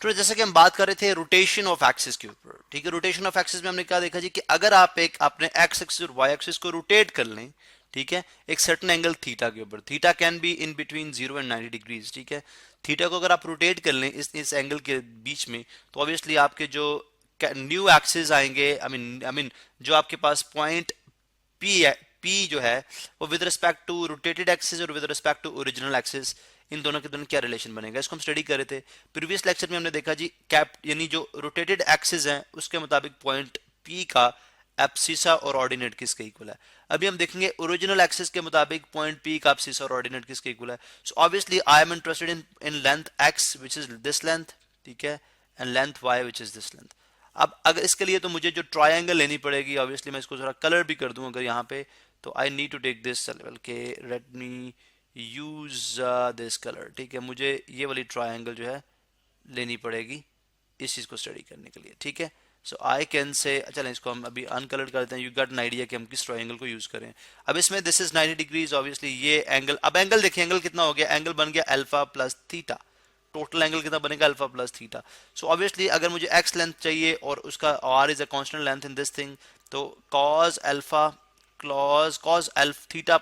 तो जैसे कि हम बात कर रहे थे रोटेशन ऑफ एक्सिस के ऊपर, ठीक है। रोटेशन ऑफ एक्सिस में हमने क्या देखा जी कि अगर आप एक अपने एक्स एक्सिस और वाई एक्सिस को रोटेट कर लें, ठीक है, एक सर्टेन एंगल थीटा के ऊपर, theta can be in between 0 and 90 degrees, ठीक है। थीटा को अगर आप रोटेट कर लें इस एंगल के बीच में, तो ऑब्वियसली आपके जो न्यू एक्सिस आएंगे, आई मीन जो आपके पास पॉइंट पी पी जो है वो with respect to rotated axis और with respect to original axis, इन दोनों के दोनों क्या रिलेशन बनेगा, इसको हम स्टडी कर रहे थे प्रीवियस लेक्चर में। हमने देखा जी कैप यानी जो रोटेटेड एक्सिस है उसके मुताबिक पॉइंट पी का एब्सिसा और ऑर्डिनेट किसके इक्वल है। अभी हम देखेंगे ओरिजिनल एक्सिस के मुताबिक पॉइंट पी का एब्सिसा और ऑर्डिनेट किसके इक्वल है। So obviously I am interested in length X which is this length, ठीक है, and length Y which is this length. अब अगर इसके लिए तो मुझे जो ट्रायंगल लेनी पड़ेगी, ऑब्वियसली मैं इसको थोड़ा कलर भी कर दूं अगर यहाँ पे, तो I need to take this level के let me use this colour, ठीक है। मुझे ये वाली ट्रायंगल जो है लेनी पड़ेगी इस चीज़ को स्टडी करने के लिए, ठीक है। सो आई कैन से, चलें इसको हम अभी अनकलर्ड कर देते हैं, यू गॉट एन आइडिया कि हम किस ट्रायंगल को यूज करें। अब इसमें दिस इज 90 डिग्रीज, ऑब्वियसली ये एंगल, अब एंगल देखिए एंगल कितना हो गया, एंगल बन गया alpha plus theta, total angle कितना बनेगा alpha plus theta. So obviously अगर मुझे एक्स लेंथ चाहिए और उसका r is a constant length in this thing, तो cos alpha cos alpha theta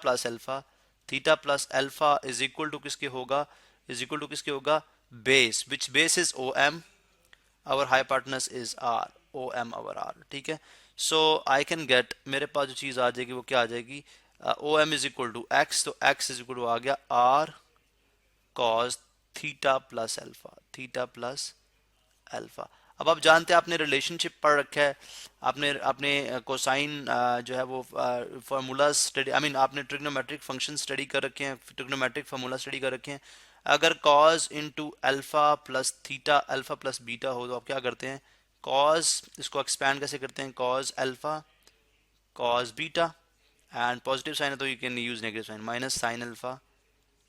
plus alpha is equal to किसके होगा, इज इक्वल टू किसके होगा, base, which base is O M, our hypotenuse is r, om our r, ठीक है। सो I can get, मेरे पास जो चीज आ जाएगी वो क्या आ जाएगी, O M is equal to X, तो एक्स इज इक्वल टू आ गया R cos theta plus alpha, theta plus alpha. अब आप जानते हैं, आपने रिलेशनशिप पढ़ रखा है, आपने अपने कोसाइन जो है वो फार्मूला स्टडी, आई मीन आपने ट्रिग्नोमेट्रिक फंक्शन स्टडी कर रखे हैं, ट्रिग्नोमेट्रिक फार्मूला स्टडी कर रखे हैं। अगर cos into alpha plus theta alpha plus beta हो तो आप क्या करते हैं, कॉस, इसको एक्सपैंड कैसे करते हैं, cos alpha cos beta, and positive sign है तो you can use negative sign, minus sine alpha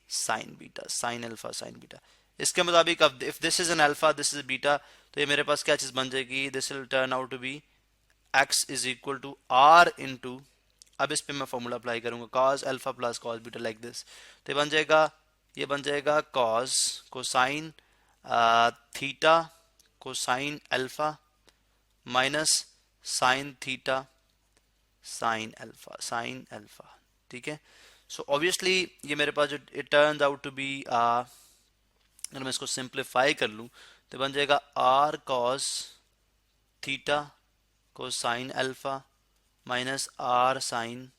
sine beta, sine alpha sine beta. इसके मुताबिक अब if this is an alpha this is beta, तो ये मेरे पास क्या चीज बन जाएगी, this will turn out to be X is equal to R into, अब इस पे मैं फॉर्मूला अप्लाई करूंगा cos alpha plus cos beta like this, तो ये बन जाएगा cos cosine theta cosine alpha minus sine theta sine alpha, ठीक है। सो ऑब्वियसली ये मेरे पास जो it turns out to be, अगर मैं इसको सिंप्लीफाई कर लूँ तो बन जाएगा R cos theta cosine alpha minus R sine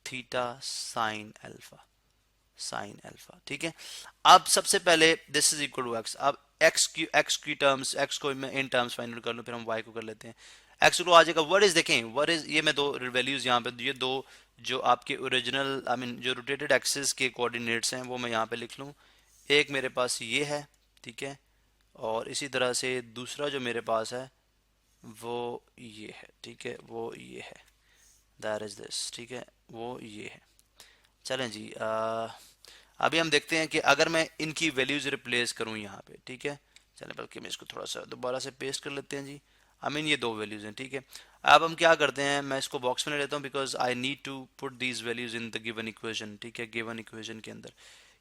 theta sine alpha, ठीक है। अब सबसे पहले this is equal to X, अब एक्स की टर्म्स, एक्स को मैं इन टर्म्स फाइंड कर लूँ, फिर हम वाई को कर लेते हैं। एक्स को आ जाएगा व्हाट इज, देखें व्हाट इज, ये मैं दो वैल्यूज यहाँ पे, ये दो जो आपके ओरिजिनल आई मीन जो रोटेटेड एक्सिस के कोऑर्डिनेट्स हैं वो मैं यहाँ पे लिख लूँ। एक मेरे पास ये है, ठीक है, और इसी तरह से दूसरा जो मेरे पास है वो ये है, ठीक है, वो ये है, दैट इज दिस, ठीक है, वो ये है। चलें जी, अभी हम देखते हैं कि अगर मैं इनकी वैल्यूज रिप्लेस करूं यहाँ पे, ठीक है, चलें बल्कि मैं इसको थोड़ा सा दोबारा से पेस्ट कर लेते हैं जी। आई मीन ये दो वैल्यूज हैं, ठीक है। अब हम क्या करते हैं, मैं इसको बॉक्स में ले लेता हूँ because I need to put these values in the given equation, ठीक है। गिवन इक्वेशन के अंदर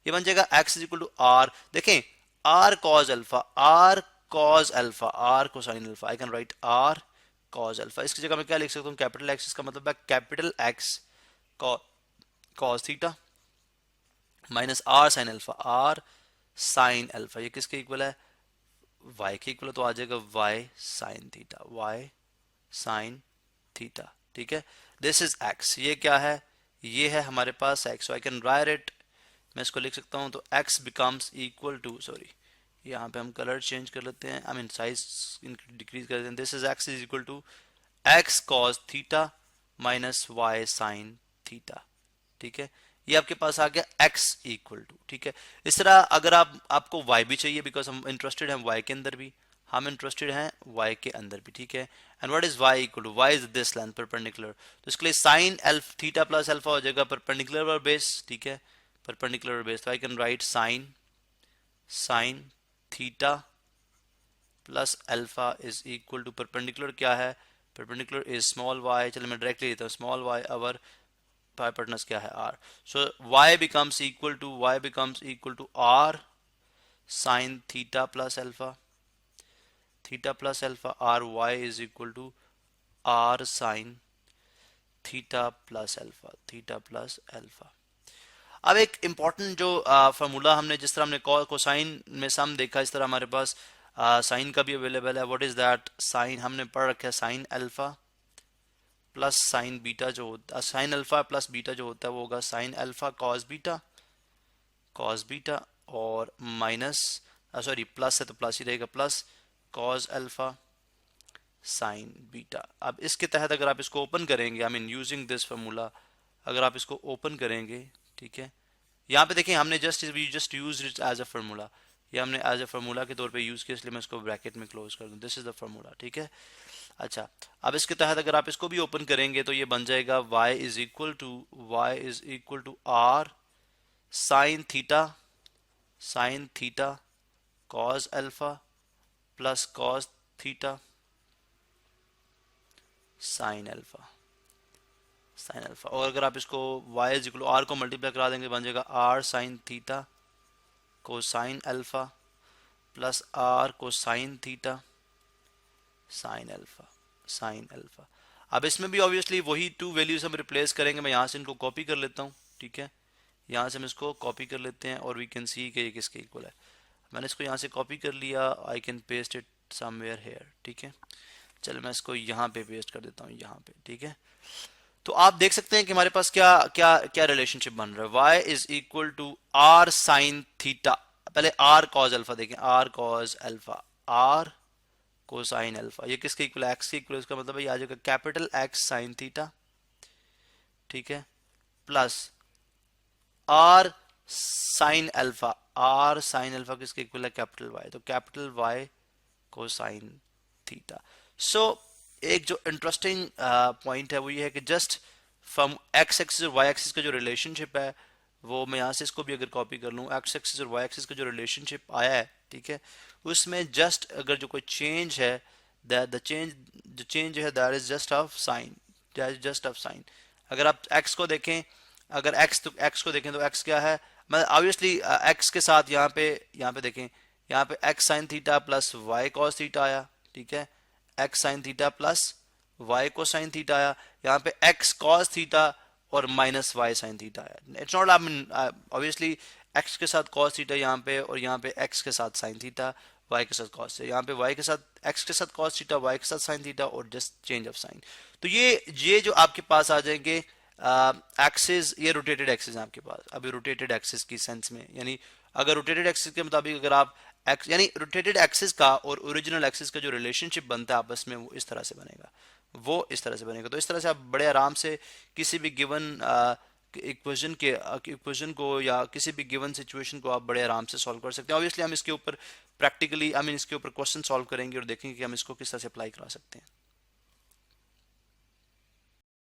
ये बन जाएगा x is equal to r, देखें are cos alpha, r cos alpha, are cosine alpha, I can write r cos alpha. इसकी जगह मैं क्या लिख सकता हूँ, कैपिटल एक्स, इसका मतलब है capital X cos theta minus R sine alpha, R sine alpha, ये किसके इक्वल है, वाई के इक्वल, तो आ जाएगा Y sine theta, Y sine theta, ठीक है। दिस इज एक्स, ये क्या है, ये है हमारे पास x, I can write it, मैं इसको लिख सकता हूँ, तो x becomes equal to, sorry यहाँ पे हम कलर चेंज कर लेते हैं, आई मीन साइज डिक्रीज कर देते हैं, this is X is equal to X cos theta minus Y sine theta, ठीक है। ये आपके पास आ गया x इक्वल टू, ठीक है। इस तरह अगर आपको y भी चाहिए, बिकॉज हम इंटरेस्टेड हैं y के अंदर भी, हम इंटरेस्टेड हैं y के अंदर भी, ठीक है। And what is y equal to, y is this length perpendicular, तो इसके लिए sine alpha theta plus alpha हो जाएगा परपेंडिकुलर बेस, ठीक है, परपेंडिकुलर बेस, तो I can write sine theta plus alpha is equal to, perpendicular क्या है, परपेंडिकुलर इज स्मॉल y, चलो मैं डायरेक्टली लेता हूँ, स्मॉल y अवर hypotenuse क्या है r, so y becomes equal to r sine theta plus alpha, theta plus alpha R Y is equal to R sine theta plus alpha, theta plus alpha. अब एक important जो formula हमने, जिस तरह हमने cosine में सम देखा, इस तरह हमारे पास साइन का भी अवेलेबल है। What is that? साइन हमने पढ़ रखा है sine alpha plus sign beta जो होता है, साइन अल्फा प्लस बीटा जो होता है वो होगा sine alpha cos beta, cos beta, और माइनस सॉरी प्लस है तो प्लस ही रहेगा, plus cos alpha sine beta. अब इसके तहत अगर आप इसको ओपन करेंगे, I mean using this formula, अगर आप इसको ओपन करेंगे, ठीक है, यहाँ पे देखें हमने just use it as a formula, ये हमने एज अ फार्मूला के तौर पे यूज किया, इसलिए मैं इसको ब्रैकेट में क्लोज कर दूं। दिस इज द फार्मूला, ठीक है। अच्छा, अब इसके तहत अगर आप इसको भी ओपन करेंगे तो ये बन जाएगा y is equal to R sine theta cos alpha plus cos theta sine alpha, sine alpha. और अगर आप इसको y is equal to R को मल्टीप्लाई करा देंगे, बन जाएगा R sine theta cosine alpha plus R cosine theta sine alpha, sine alpha. अब इसमें भी ऑब्वियसली वही टू वैल्यूज हम रिप्लेस करेंगे। मैं यहाँ से इनको कॉपी कर लेता हूँ, ठीक है, यहाँ से हम इसको कॉपी कर लेते हैं और वी कैन सी कि ये किसके इक्वल है। मैंने इसको यहाँ से कॉपी कर लिया, I can paste it somewhere here, ठीक है। चलो मैं इसको यहाँ पे पेस्ट कर देता हूँ, यहाँ पे, ठीक है। तो आप देख सकते हैं कि हमारे पास क्या क्या क्या रिलेशनशिप बन रहा है। y is equal to R sine theta, पहले आर कॉज अल्फा देखें, are cos alpha, are cosine alpha, ये किसके इक्वल है? एक्स के इक्वल। इसका मतलब ये आ जाएगा कैपिटल एक्स साइन थीटा, ठीक है, plus R sine alpha, R sine alpha किसके इक्वल है? कैपिटल वाई, तो capital Y cosine theta. So एक जो इंटरेस्टिंग पॉइंट है वो ये है कि जस्ट फ्रॉम एक्स एक्सिस और वाई एक्सिस का जो रिलेशनशिप है, वो मैं यहाँ से इसको भी अगर कॉपी कर लूँ, एक्स एक्सिस और वाई एक्सिस का जो रिलेशनशिप आया है, ठीक है, उसमें जस्ट अगर जो कोई चेंज है, दैट जो चेंज है that is just of sine, that is just of sine. अगर आप एक्स को देखें, अगर एक्स को देखें तो एक्स क्या है, मतलब ऑब्वियसली एक्स के साथ यहाँ पे देखें, यहाँ पे X sine theta plus Y cos theta आया, ठीक है, X sine theta plus Y को साइन थीटा आया, यहाँ पे एक्स कॉस थीटा और माइनस वाई साइन थीटा आया। It's not, I mean obviously X के साथ कॉस थीटा यहाँ पे, और यहाँ पे एक्स के साथ साइन थीटा, वाई के साथ कॉस, यहाँ पे वाई के साथ एक्स के साथ कॉस थीटा, वाई के साथ साइन थीटा, और जस्ट चेंज ऑफ साइन। तो ये जो आपके पास आ जाएंगे एक्सिस, ये रोटेटेड एक्सिस है आपके पास। अभी रोटेटेड एक्सिस की सेंस में, यानी अगर रोटेटेड एक्सिस के मुताबिक अगर आप एक्स, यानी रोटेटेड एक्सिस का और ओरिजिनल एक्सिस का जो रिलेशनशिप बनता है आपस में, वो इस तरह से बनेगा, वो इस तरह से बनेगा। तो इस तरह से आप बड़े आराम से किसी भी गिवन इक्वेशन को या किसी भी गिवन सिचुएशन को आप बड़े आराम से सॉल्व कर सकते हैं। ऑब्वियसली हम इसके ऊपर प्रैक्टिकली, आई मीन इसके ऊपर क्वेश्चन सॉल्व करेंगे और देखेंगे कि हम इसको किस तरह से अप्लाई करा सकते हैं।